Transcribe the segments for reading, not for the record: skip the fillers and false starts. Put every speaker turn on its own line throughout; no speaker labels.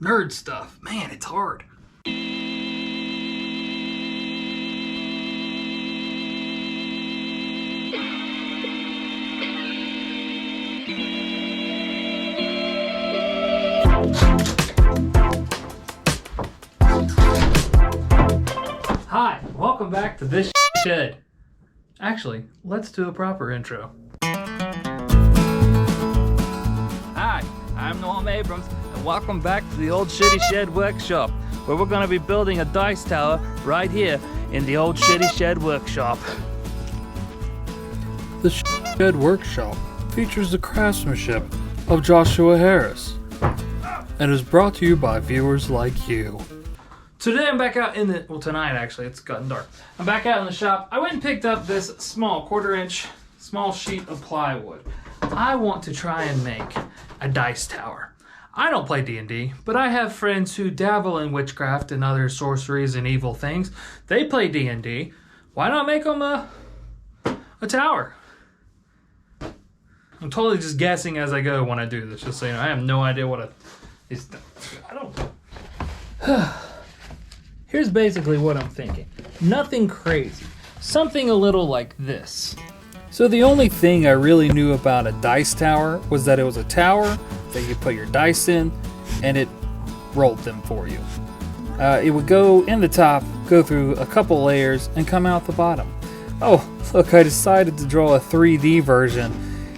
nerd stuff. Man, it's hard. Hi, welcome back to this shed. Actually, let's do a proper intro.
Hi, I'm Norm Abrams, and welcome back to the Old Shitty Shed Workshop, where we're going to be building a dice tower right here in the Old Shitty Shed Workshop.
The Shed Workshop features the craftsmanship of Joshua Harris and is brought to you by viewers like you. Today I'm back out in the, well tonight actually, it's gotten dark. I'm back out in the shop. I went and picked up this small small sheet of plywood. I want to try and make a dice tower. I don't play D&D, but I have friends who dabble in witchcraft and other sorceries and evil things. They play D&D. Why not make them a tower? I'm totally just guessing as I go when I do this, just so you know. I have no idea what I don't. Here's basically what I'm thinking. Nothing crazy. Something a little like this. So the only thing I really knew about a dice tower was that it was a tower that you put your dice in and it rolled them for you. It would go in the top, go through a couple layers, and come out the bottom. Oh, look, I decided to draw a 3D version.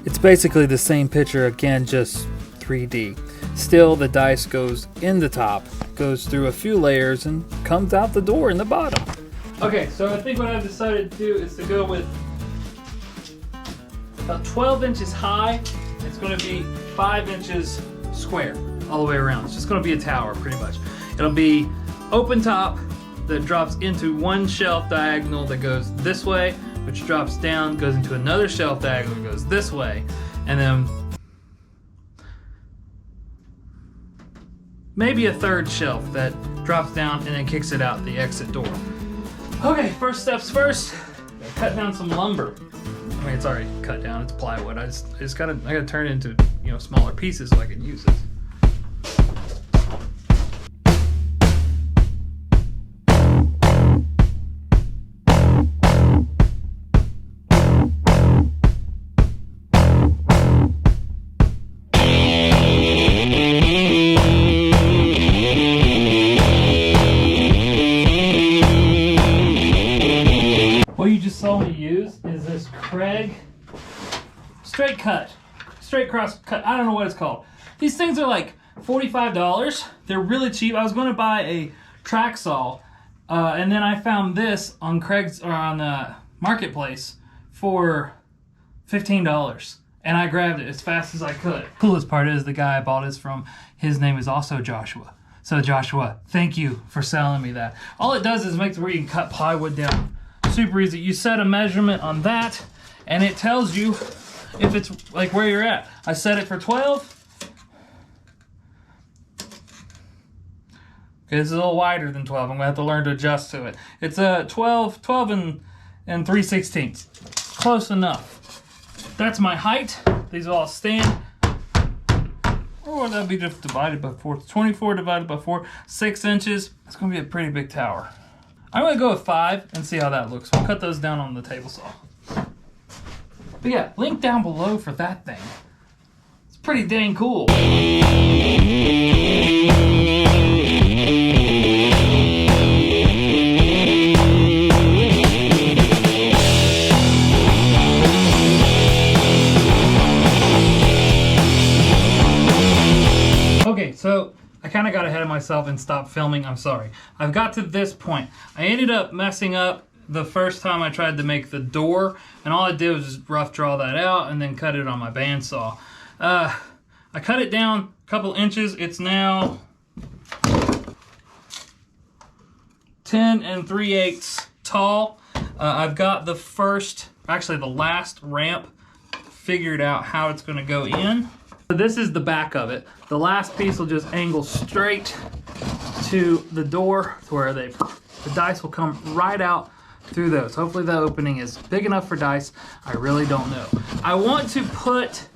It's basically the same picture again, just 3D. Still, the dice goes in the top, goes through a few layers, and comes out the door in the bottom. Okay, so I think what I've decided to do is to go with about 12 inches high. It's going to be 5 inches square all the way around. It's just going to be a tower, pretty much. It'll be open top that drops into one shelf diagonal that goes this way, which drops down, goes into another shelf diagonal that goes this way, and then maybe a third shelf that drops down and then kicks it out the exit door. Okay, first steps first. Cut down some lumber. I mean, it's already cut down. It's plywood. I gotta turn it into, smaller pieces so I can use it. Straight cross cut. I don't know what it's called. These things are like $45. They're really cheap. I was going to buy a track saw, and then I found this on on the marketplace for $15, and I grabbed it as fast as I could. Coolest part is the guy I bought this from, his name is also Joshua. So Joshua, thank you for selling me that. All it does is makes it where you can cut plywood down. Super easy. You set a measurement on that, and it tells you if it's like where you're at. I set it for 12. Okay, this is a little wider than 12. I'm gonna have to learn to adjust to it. It's a 12 and 3/16. Close enough. That's my height. These will all stand. Or that'd be just divided by 4. 24 divided by 4, 6 inches. It's gonna be a pretty big tower. I'm gonna go with 5 and see how that looks. We'll cut those down on the table saw. But yeah, link down below for that thing. It's pretty dang cool. Okay, so I kind of got ahead of myself and stopped filming. I'm sorry. I've got to this point. I ended up messing up the first time I tried to make the door, and all I did was just rough draw that out and then cut it on my bandsaw. I cut it down a couple inches. It's now 10 3/8 tall. I've got the last ramp figured out how it's going to go in. So this is the back of it. The last piece will just angle straight to the door to where the dice will come right out through those. Hopefully the opening is big enough for dice. I really don't know. I want to put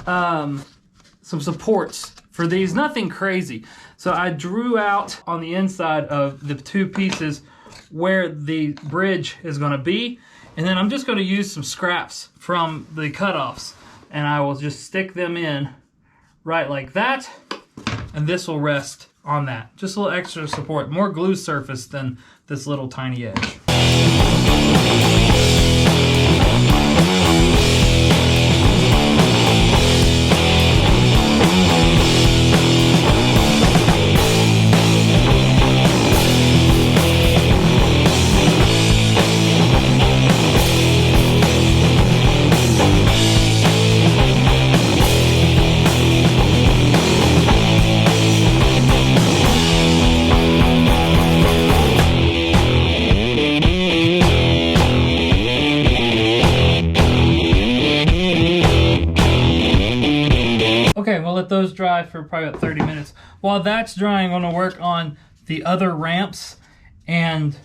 some supports for these, nothing crazy. So I drew out on the inside of the two pieces where the bridge is going to be, and then I'm just going to use some scraps from the cutoffs, and I will just stick them in right like that, and this will rest on that. Just a little extra support, more glue surface than this little tiny edge. Okay, we'll let those dry for probably about 30 minutes. While that's drying, I'm going to work on the other ramps, and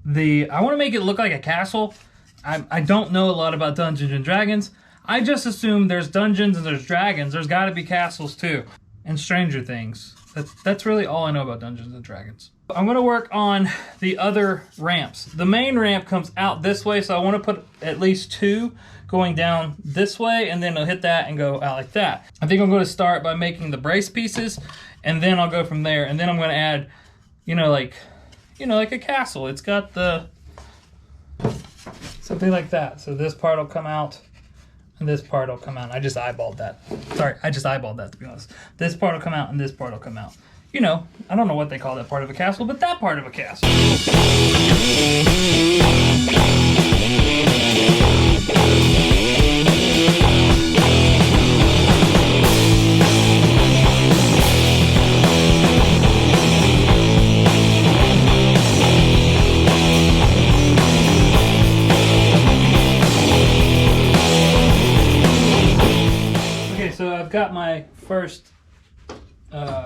I want to make it look like a castle. I don't know a lot about Dungeons and Dragons. I just assume there's dungeons and there's dragons. There's got to be castles too, and Stranger Things. That's really all I know about Dungeons and Dragons. I'm going to work on the other ramps. The main ramp comes out this way, so I want to put at least two going down this way, and then I'll hit that and go out like that. I think I'm going to start by making the brace pieces, and then I'll go from there, and then I'm going to add, like a castle. It's got something like that. So this part will come out, and this part will come out. I just eyeballed that. Sorry, I just eyeballed that, to be honest. This part will come out, and this part will come out. I don't know what they call that part of a castle, but that part of a castle. Okay, so I've got my first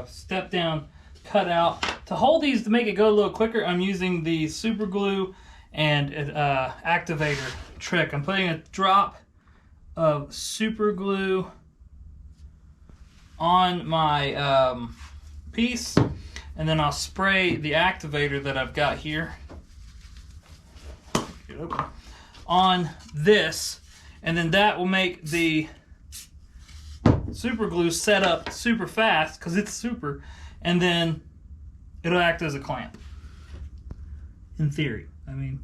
step down cut out. To hold these to make it go a little quicker, I'm using the super glue and activator trick. I'm putting a drop of super glue on my piece, and then I'll spray the activator that I've got here on this, and then that will make the super glue set up super fast because it's super, and then it'll act as a clamp. In theory. I mean,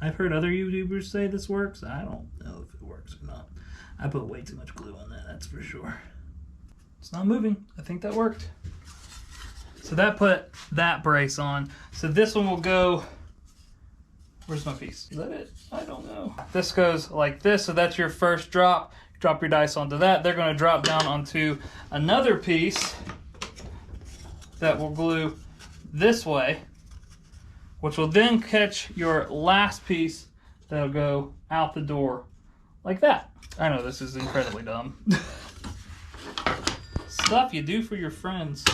I've heard other YouTubers say this works. I don't know if it works or not. I put way too much glue on that, that's for sure. It's not moving. I think that worked. So that put that brace on. So this one will go, where's my piece? Is that it? I don't know. This goes like this, so that's your first drop. Drop your dice onto that. They're going to drop down onto another piece that will glue this way, which will then catch your last piece that'll go out the door like that. I know this is incredibly dumb. Stuff you do for your friends.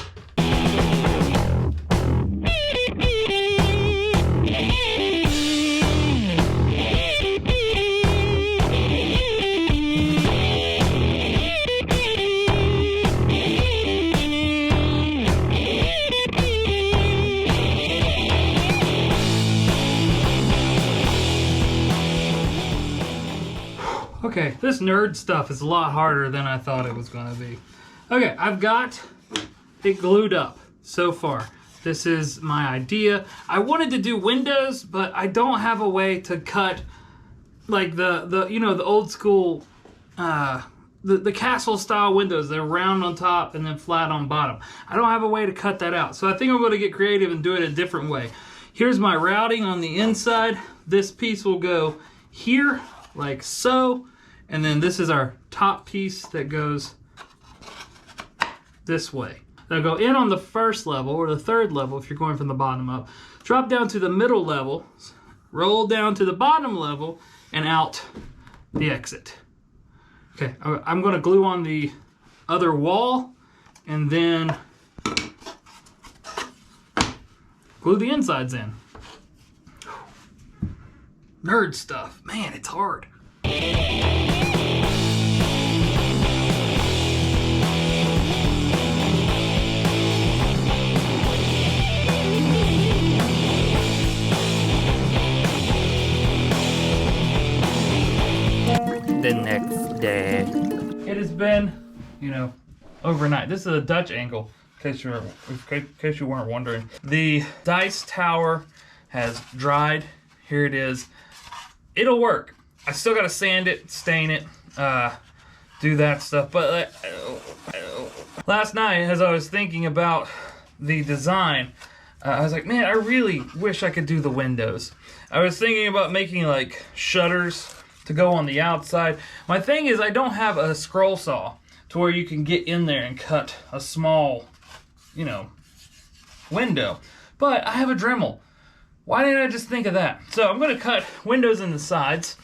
Okay, this nerd stuff is a lot harder than I thought it was going to be. Okay, I've got it glued up so far. This is my idea. I wanted to do windows, but I don't have a way to cut like the old school the castle style windows. They're round on top and then flat on bottom. I don't have a way to cut that out. So I think I'm going to get creative and do it a different way. Here's my routing on the inside. This piece will go here like so. And then this is our top piece that goes this way. They'll go in on the first level or the third level if you're going from the bottom up. Drop down to the middle level, roll down to the bottom level, and out the exit. Okay, I'm going to glue on the other wall and then glue the insides in. Nerd stuff. Man, it's hard.
the next day.
It has been, overnight. This is a Dutch angle, in case you weren't wondering. The dice tower has dried. Here it is. It'll work. I still gotta sand it, stain it, do that stuff. But last night, as I was thinking about the design, I was like, man, I really wish I could do the windows. I was thinking about making like shutters to go on the outside. My thing is I don't have a scroll saw to where you can get in there and cut a small, window. But I have a Dremel. Why didn't I just think of that? So I'm going to cut windows in the sides,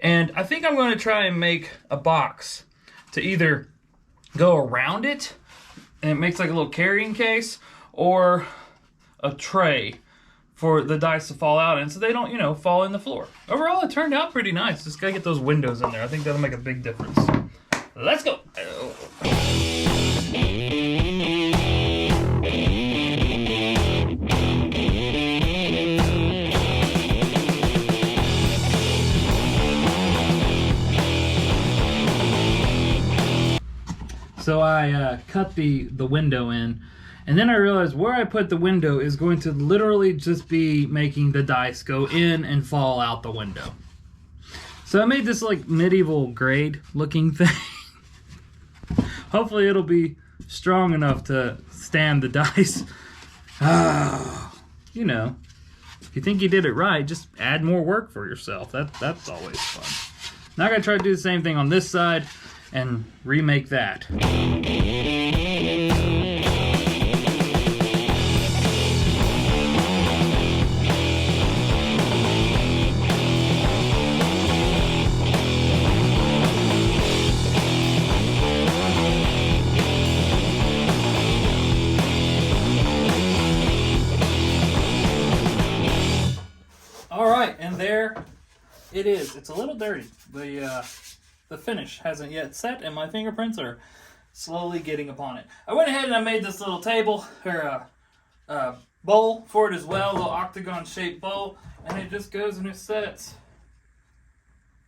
and I think I'm going to try and make a box to either go around it, and it makes like a little carrying case, or a tray for the dice to fall out in so they don't, fall in the floor. Overall, it turned out pretty nice. Just gotta get those windows in there. I think that'll make a big difference. Let's go. So I cut the window in, and then I realized where I put the window is going to literally just be making the dice go in and fall out the window. So I made this like medieval grade looking thing. Hopefully it'll be strong enough to stand the dice. If you think you did it right, just add more work for yourself. That's always fun. Now I'm gonna try to do the same thing on this side and remake that. All right, and there it is. It's a little dirty. The finish hasn't yet set, and my fingerprints are slowly getting upon it. I went ahead and I made this little table, or bowl for it as well, a little octagon-shaped bowl, and it just goes and it sets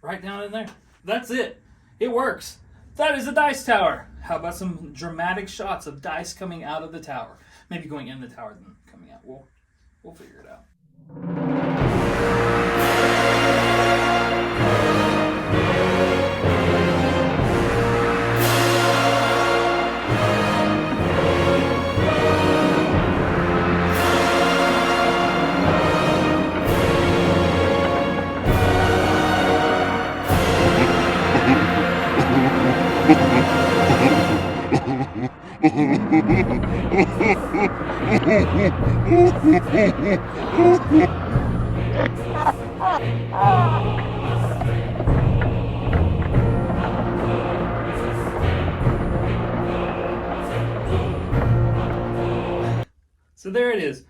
right down in there. That's it. It works. That is a dice tower. How about some dramatic shots of dice coming out of the tower? Maybe going in the tower then coming out. We'll figure it out. So there it is.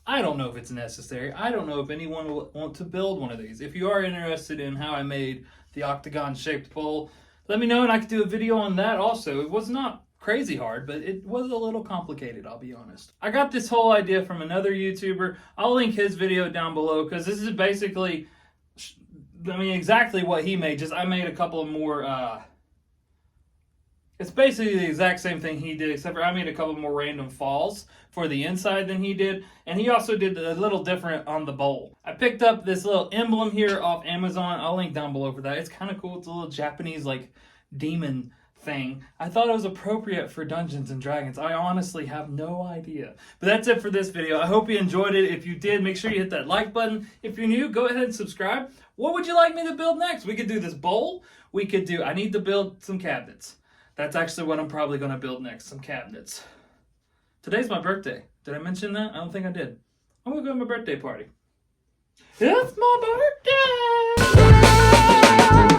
I don't know if it's necessary. I don't know if anyone will want to build one of these. If you are interested in how I made the octagon-shaped bowl, let me know and I could do a video on that also. It was not crazy hard, but it was a little complicated, I'll be honest. I got this whole idea from another YouTuber. I'll link his video down below because this is basically, exactly what he made. Just I made a couple of more, it's basically the exact same thing he did, except for I made a couple more random falls for the inside than he did. And he also did a little different on the bowl. I picked up this little emblem here off Amazon. I'll link down below for that. It's kind of cool. It's a little Japanese, demon thing. I thought it was appropriate for Dungeons and Dragons. I honestly have no idea. But that's it for this video. I hope you enjoyed it. If you did, make sure you hit that like button. If you're new, go ahead and subscribe. What would you like me to build next? We could do this bowl. I need to build some cabinets. That's actually what I'm probably going to build next, some cabinets. Today's my birthday. Did I mention that? I don't think I did. I'm going to go to my birthday party. It's my birthday!